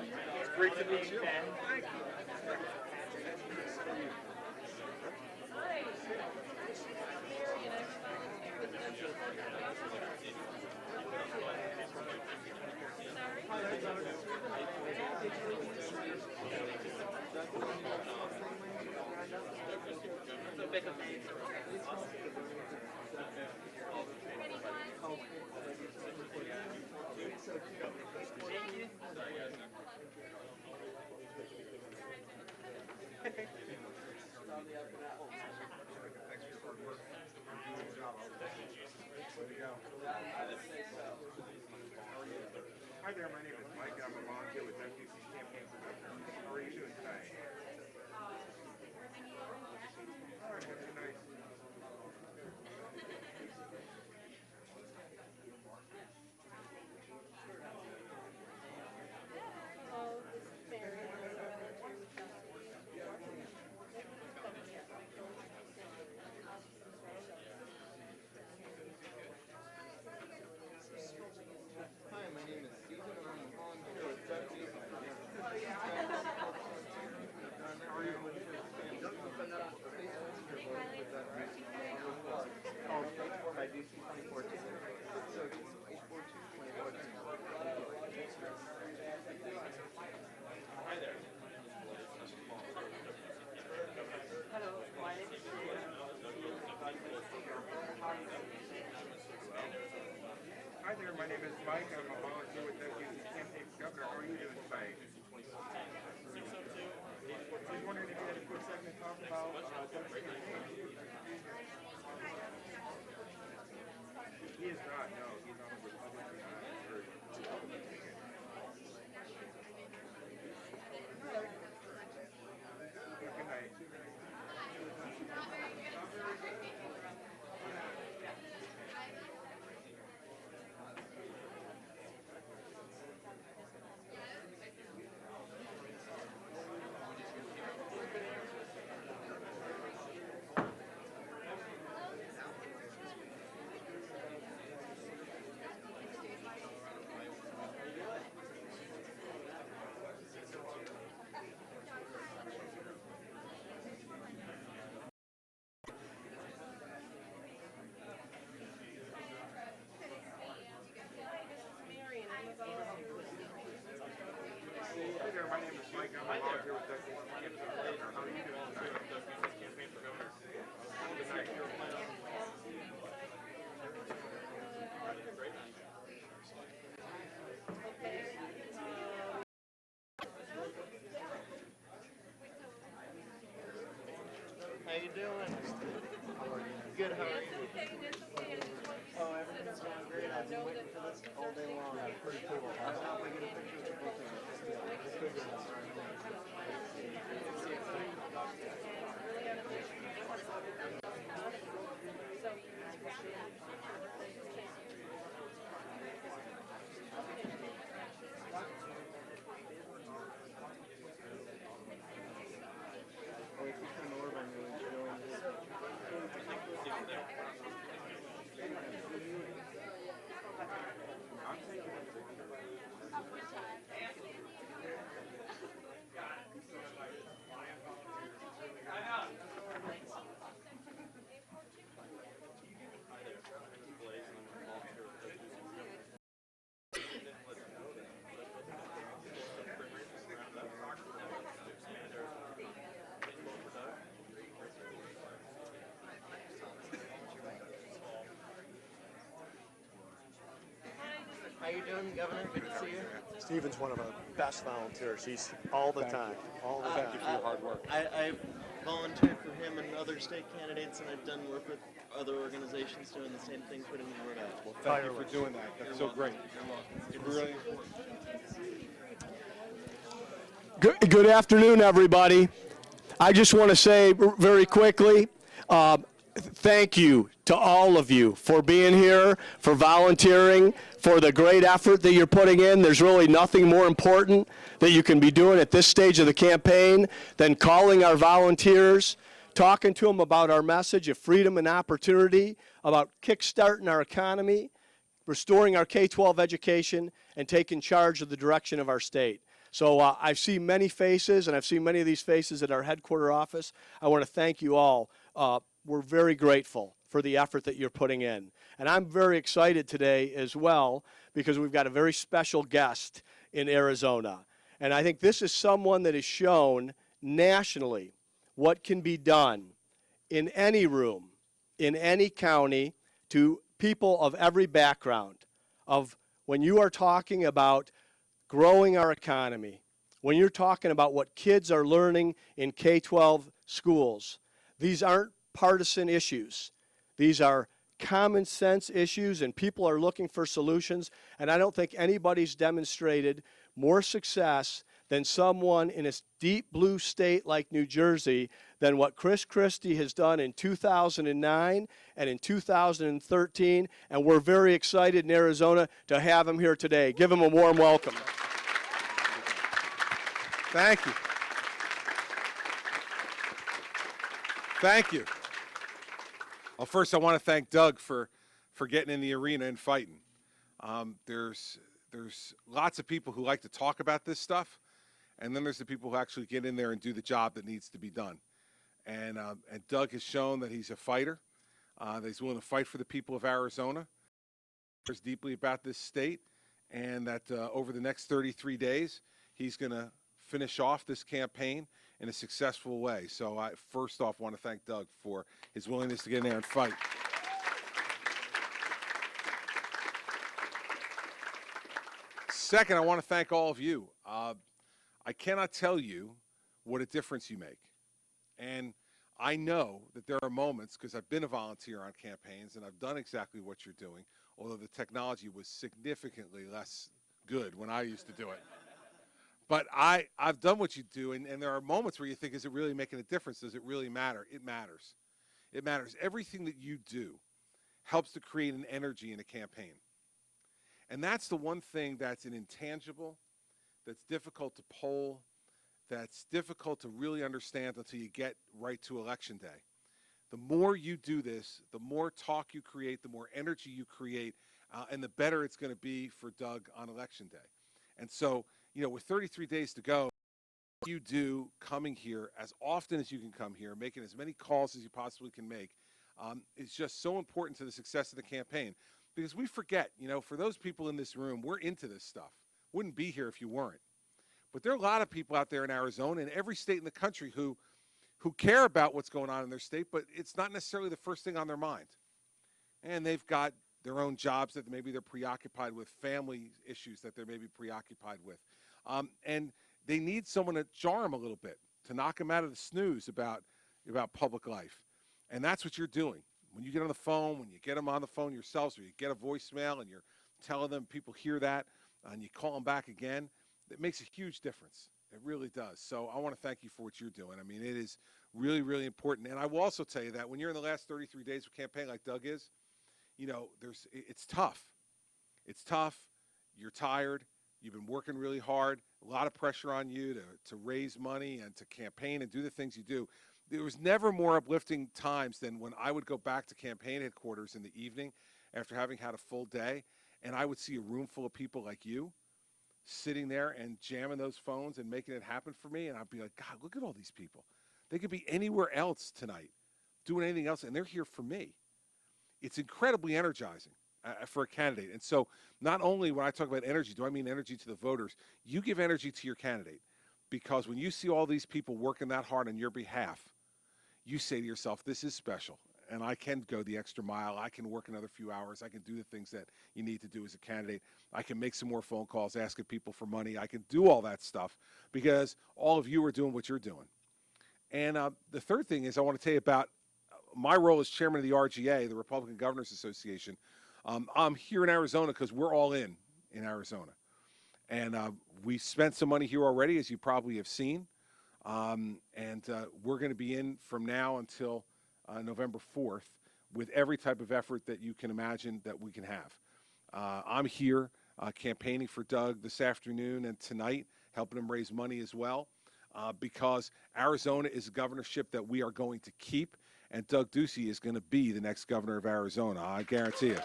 It's great to meet you, Ben. Hi there, my name is Mike. I'm a volunteer with Doug Ducey's campaign for governor. How are you doing today? All right, have a good night. Hi, my name is Stephen, and I'm a volunteer with Doug Ducey. By Ducey 2014. So 842-2014. Hello, my name is Hi there, my name is Mike. I'm a volunteer with Doug Ducey's campaign for governor. How are you doing today? I was wondering if you had a quick second to talk about Doug's campaign. He is not, no. He's on the Republican ticket. Good night. Hey there, my name is Mike. I'm a volunteer with Doug Ducey's campaign for governor. How are you doing today? Campaign for governor. Good night. How you doing? Good, how are you? Oh, everything's going great. I've been waiting for this all day long. Pretty cool. I hope I get a picture of the book. Oh, if you come over, I'm going to join How you doing, Governor? Good to see you. Stephen's one of our best volunteers. He's all the time. All the time. Thank you for your hard work. I volunteered for him and other state candidates, and I've done work with other organizations doing the same thing, putting the word out. Well, thank you for doing that. That's so great. It's really important. Good afternoon, everybody. I just want to say very quickly, thank you to all of you for being here, for volunteering, for the great effort that you're putting in. There's really nothing more important that you can be doing at this stage of the campaign than calling our volunteers, talking to them about our message of freedom and opportunity, about kickstarting our economy, restoring our K-12 education, and taking charge of the direction of our state. So I've seen many faces, and I've seen many of these faces at our headquarter office. I want to thank you all. We're very grateful for the effort that you're putting in. And I'm very excited today as well because we've got a very special guest in Arizona. And I think this is someone that has shown nationally what can be done in any room, in any county, to people of every background, of when you are talking about growing our economy, when you're talking about what kids are learning in K-12 schools. These aren't partisan issues. These are common sense issues, and people are looking for solutions. And I don't think anybody's demonstrated more success than someone in a deep blue state like New Jersey than what Chris Christie has done in 2009 and in 2013. And we're very excited in Arizona to have him here today. Give him a warm welcome. Thank you. Thank you. Well, first I want to thank Doug for getting in the arena and fighting. There's lots of people who like to talk about this stuff, and then there's the people who actually get in there and do the job that needs to be done. And Doug has shown that he's a fighter, that he's willing to fight for the people of Arizona, cares deeply about this state, and that over the next 33 days, he's going to finish off this campaign in a successful way. So I first off want to thank Doug for his willingness to get in there and fight. Second, I want to thank all of you. I cannot tell you what a difference you make. And I know that there are moments, because I've been a volunteer on campaigns and I've done exactly what you're doing, although the technology was significantly less good when I used to do it. But I've done what you do, and there are moments where you think, is it really making a difference? Does it really matter? It matters. It matters. Everything that you do helps to create an energy in a campaign. And that's the one thing that's an intangible, that's difficult to poll, that's difficult to really understand until you get right to Election Day. The more you do this, the more talk you create, the more energy you create, and the better it's going to be for Doug on Election Day. And so, you know, with 33 days to go, you do coming here as often as you can come here, making as many calls as you possibly can make, is just so important to the success of the campaign. Because we forget, you know, for those people in this room, we're into this stuff. Wouldn't be here if you weren't. But there are a lot of people out there in Arizona and every state in the country who care about what's going on in their state, but it's not necessarily the first thing on their mind. And they've got their own jobs that maybe they're preoccupied with, family issues that they're maybe preoccupied with. And they need someone to jar them a little bit, to knock them out of the snooze about public life. And that's what you're doing. When you get on the phone, when you get them on the phone yourselves, or you get a voicemail and you're telling them, people hear that, and you call them back again, it makes a huge difference. It really does. So I want to thank you for what you're doing. I mean, it is really, really important. And I will also tell you that when you're in the last 33 days of campaign like Doug is, you know, it's tough. It's tough. You're tired. You've been working really hard. A lot of pressure on you to raise money and to campaign and do the things you do. There was never more uplifting times than when I would go back to campaign headquarters in the evening after having had a full day, and I would see a room full of people like you sitting there and jamming those phones and making it happen for me. And I'd be like, God, look at all these people. They could be anywhere else tonight doing anything else, and they're here for me. It's incredibly energizing for a candidate. And so not only when I talk about energy, do I mean energy to the voters, you give energy to your candidate, because when you see all these people working that hard on your behalf, you say to yourself, this is special, and I can go the extra mile. I can work another few hours. I can do the things that you need to do as a candidate. I can make some more phone calls, asking people for money. I can do all that stuff because all of you are doing what you're doing. And the third thing is I want to tell you about my role as chairman of the RGA, the Republican Governors Association. I'm here in Arizona because we're all in Arizona. And we spent some money here already, as you probably have seen. And we're going to be in from now until November 4th with every type of effort that you can imagine that we can have. I'm here campaigning for Doug this afternoon and tonight, helping him raise money as well, because Arizona is a governorship that we are going to keep, and Doug Ducey is going to be the next governor of Arizona, I guarantee it.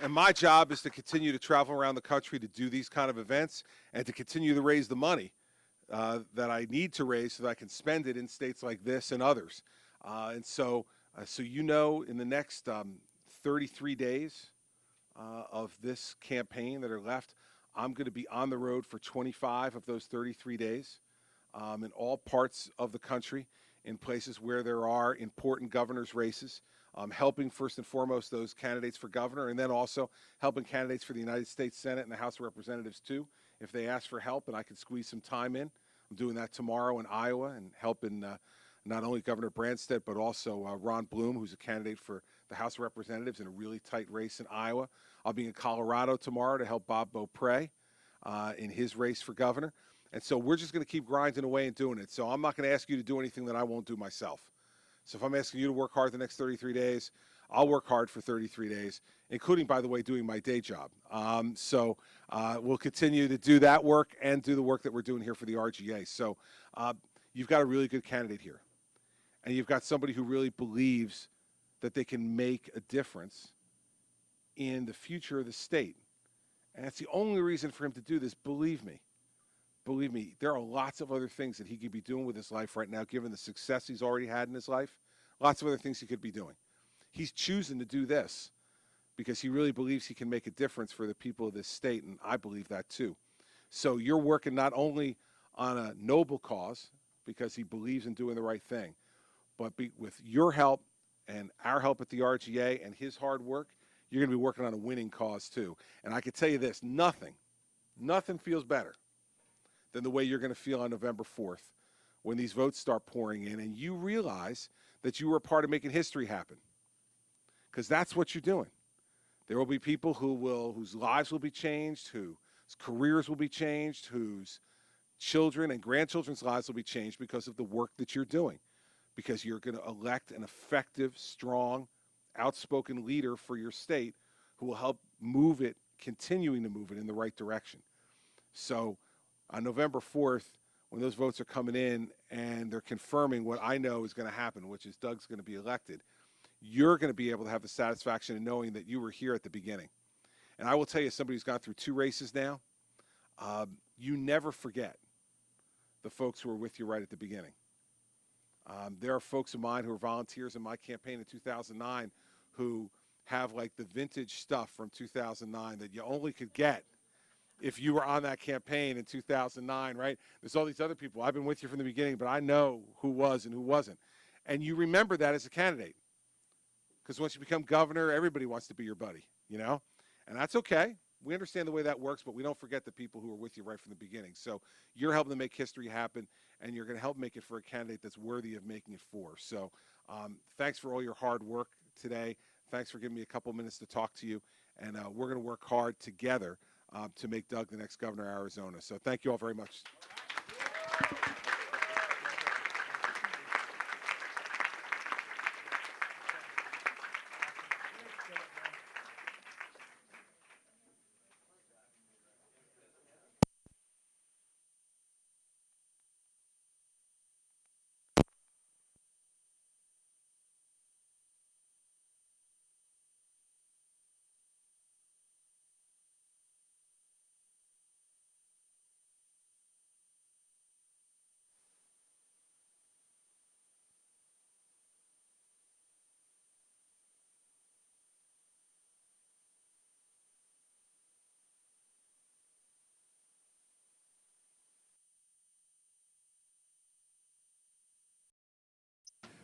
And my job is to continue to travel around the country to do these kind of events and to continue to raise the money that I need to raise so that I can spend it in states like this and others. So you know, in the next 33 days of this campaign that are left, I'm going to be on the road for 25 of those 33 days in all parts of the country, in places where there are important governor's races, helping first and foremost those candidates for governor, and then also helping candidates for the United States Senate and the House of Representatives too, if they ask for help and I can squeeze some time in. I'm doing that tomorrow in Iowa and helping not only Governor Branstad, but also Ron Bloom, who's a candidate for the House of Representatives in a really tight race in Iowa. I'll be in Colorado tomorrow to help Bob Beaupre in his race for governor. And so we're just going to keep grinding away and doing it. So I'm not going to ask you to do anything that I won't do myself. So if I'm asking you to work hard the next 33 days, I'll work hard for 33 days, including, by the way, doing my day job. We'll continue to do that work and do the work that we're doing here for the RGA. So you've got a really good candidate here. And you've got somebody who really believes that they can make a difference in the future of the state. And that's the only reason for him to do this, believe me. Believe me, there are lots of other things that he could be doing with his life right now, given the success he's already had in his life. Lots of other things he could be doing. He's choosing to do this because he really believes he can make a difference for the people of this state, and I believe that too. So you're working not only on a noble cause because he believes in doing the right thing, but with your help and our help at the RGA and his hard work, you're going to be working on a winning cause too. And I can tell you this, nothing feels better than the way you're going to feel on November 4th when these votes start pouring in and you realize that you were a part of making history happen. Because that's what you're doing. There will be people whose lives will be changed, whose careers will be changed, whose children and grandchildren's lives will be changed because of the work that you're doing. Because you're going to elect an effective, strong, outspoken leader for your state who will help continuing to move it in the right direction. So on November 4th, when those votes are coming in and they're confirming what I know is going to happen, which is Doug's going to be elected, you're going to be able to have the satisfaction in knowing that you were here at the beginning. And I will tell you, as somebody who's gone through 2 races now, you never forget the folks who were with you right at the beginning. There are folks of mine who were volunteers in my campaign in 2009 who have like the vintage stuff from 2009 that you only could get if you were on that campaign in 2009, right? There's all these other people. I've been with you from the beginning, but I know who was and who wasn't. And you remember that as a candidate. Because once you become governor, everybody wants to be your buddy, you know? And that's okay. We understand the way that works, but we don't forget the people who were with you right from the beginning. So you're helping to make history happen, and you're going to help make it for a candidate that's worthy of making it for. So thanks for all your hard work today. Thanks for giving me a couple minutes to talk to you. And we're going to work hard together to make Doug the next governor of Arizona. So thank you all very much.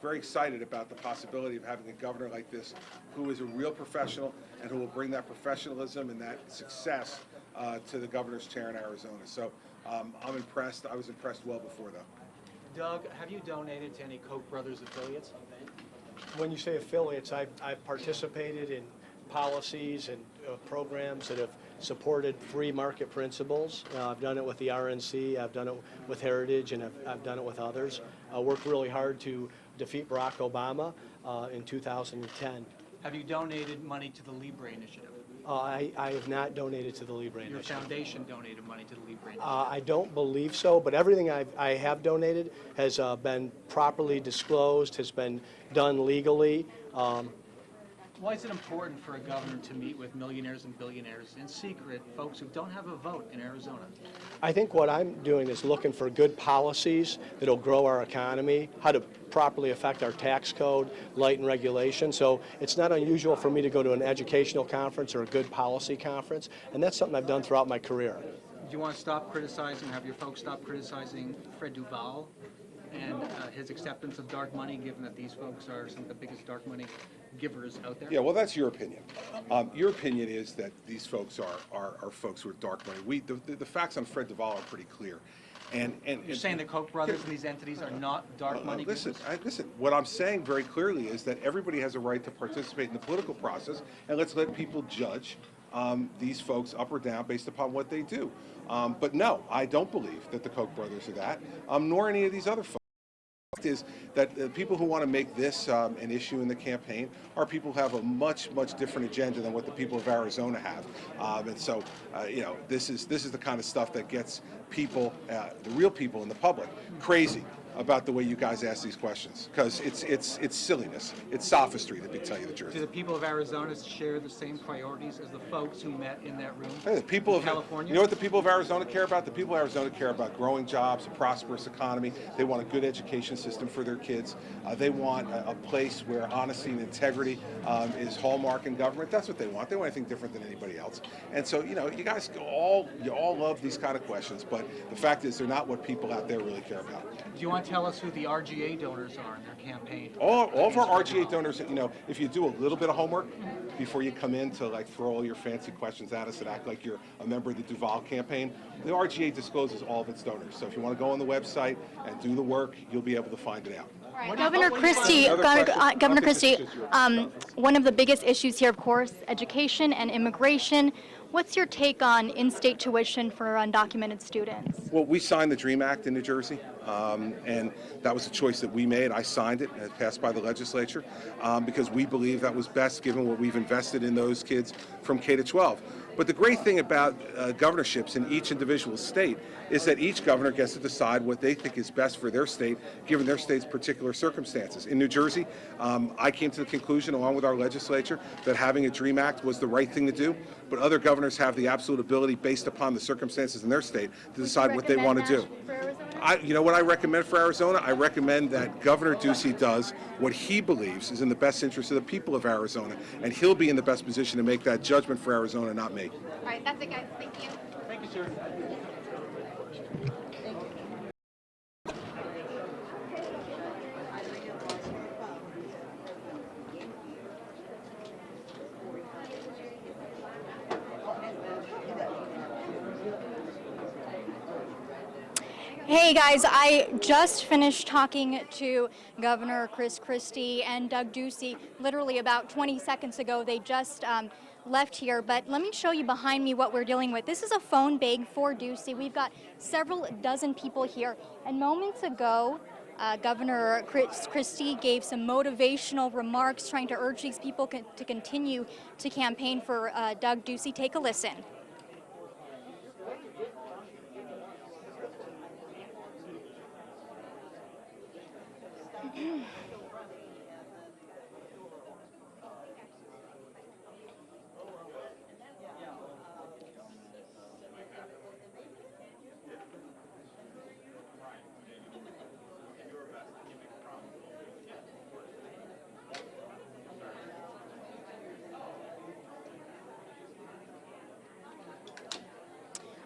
Very excited about the possibility of having a governor like this who is a real professional and who will bring that professionalism and that success to the governor's chair in Arizona. So I'm impressed. I was impressed well before, though. Doug, have you donated to any Koch brothers affiliates? When you say affiliates, I've participated in policies and programs that have supported free market principles. I've done it with the RNC, I've done it with Heritage, and I've done it with others. I worked really hard to defeat Barack Obama in 2010. Have you donated money to the Libre Initiative? I have not donated to the Libre Your Initiative. foundation donated money to the Libre Initiative. I don't believe so, but everything I have donated has been properly disclosed, has been done legally. Why is it important for a governor to meet with millionaires and billionaires in secret, folks who don't have a vote in Arizona? I think what I'm doing is looking for good policies that'll grow our economy, how to properly affect our tax code, lighten regulation. So it's not unusual for me to go to an educational conference or a good policy conference, and that's something I've done throughout my career. Do you want to stop criticizing, have your folks stop criticizing Fred Duval and his acceptance of dark money, given that these folks are some of the biggest dark money givers out there? Yeah, well, that's your opinion. Your opinion is that these folks are folks who are dark money. The facts on Fred Duval are pretty clear. And You're saying the Koch brothers and these entities are not dark money listen, givers? listen, what I'm saying very clearly is that everybody has a right to participate in the political process, and let's let people judge these folks up or down based upon what they do. But no, I don't believe that the Koch brothers are that, nor any of these other folks. Is that the people who want to make this an issue in the campaign are people who have a much different agenda than what the people of Arizona have, and so you know, this is the kind of stuff that gets people, the real people in the public, crazy about the way you guys ask these questions, because it's silliness, it's sophistry, to tell you the truth. Do the people of Arizona share the same priorities as the folks who met in that room? Hey, the people in of California? You know what the people of Arizona care about? The people of Arizona care about growing jobs, a prosperous economy. They want a good education system for their kids. They want a place where honesty and integrity is hallmark in government. That's what they want. They want anything different than anybody else. And so, you know, you guys all love these kind of questions, but the fact is they're not what people out there really care about. Do you want to tell us who the RGA donors are in their campaign? All of our RGA donors, you know, if you do a little bit of homework before you come in to like throw all your fancy questions at us and act like you're a member of the Duval campaign, the RGA discloses all of its donors. So if you want to go on the website and do the work, you'll be able to find it out. Right. Governor Christie, Governor Christie, one of the biggest issues here, of course, education and immigration. What's your take on in-state tuition for undocumented students? Well, we signed the DREAM Act in New Jersey, and that was a choice that we made. I signed it, and it passed by the legislature, because we believe that was best given what we've invested in those kids from K to 12. But the great thing about governorships in each individual state is that each governor gets to decide what they think is best for their state, given their state's particular circumstances. In New Jersey, I came to the conclusion, along with our legislature, that having a DREAM Act was the right thing to do, but other governors have the absolute ability, based upon the circumstances in their state, to decide what they want to do. You know what I recommend for Arizona? I recommend that Governor Ducey does what he believes is in the best interest of the people of Arizona, and he'll be in the best position to make that judgment for Arizona, not me. All right, that's it, guys. Thank you. Thank you, sir. Hey guys, I just finished talking to Governor Chris Christie and Doug Ducey literally about 20 seconds ago. They just left here, but let me show you behind me what we're dealing with. This is a phone bag for Ducey. We've got several dozen people here, and moments ago, Governor Chris Christie gave some motivational remarks trying to urge these people to continue to campaign for Doug Ducey. Take a listen.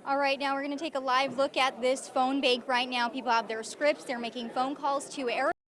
All right, now we're going to take a live look at this phone bank right now. People have their scripts. They're making phone calls to Arizona.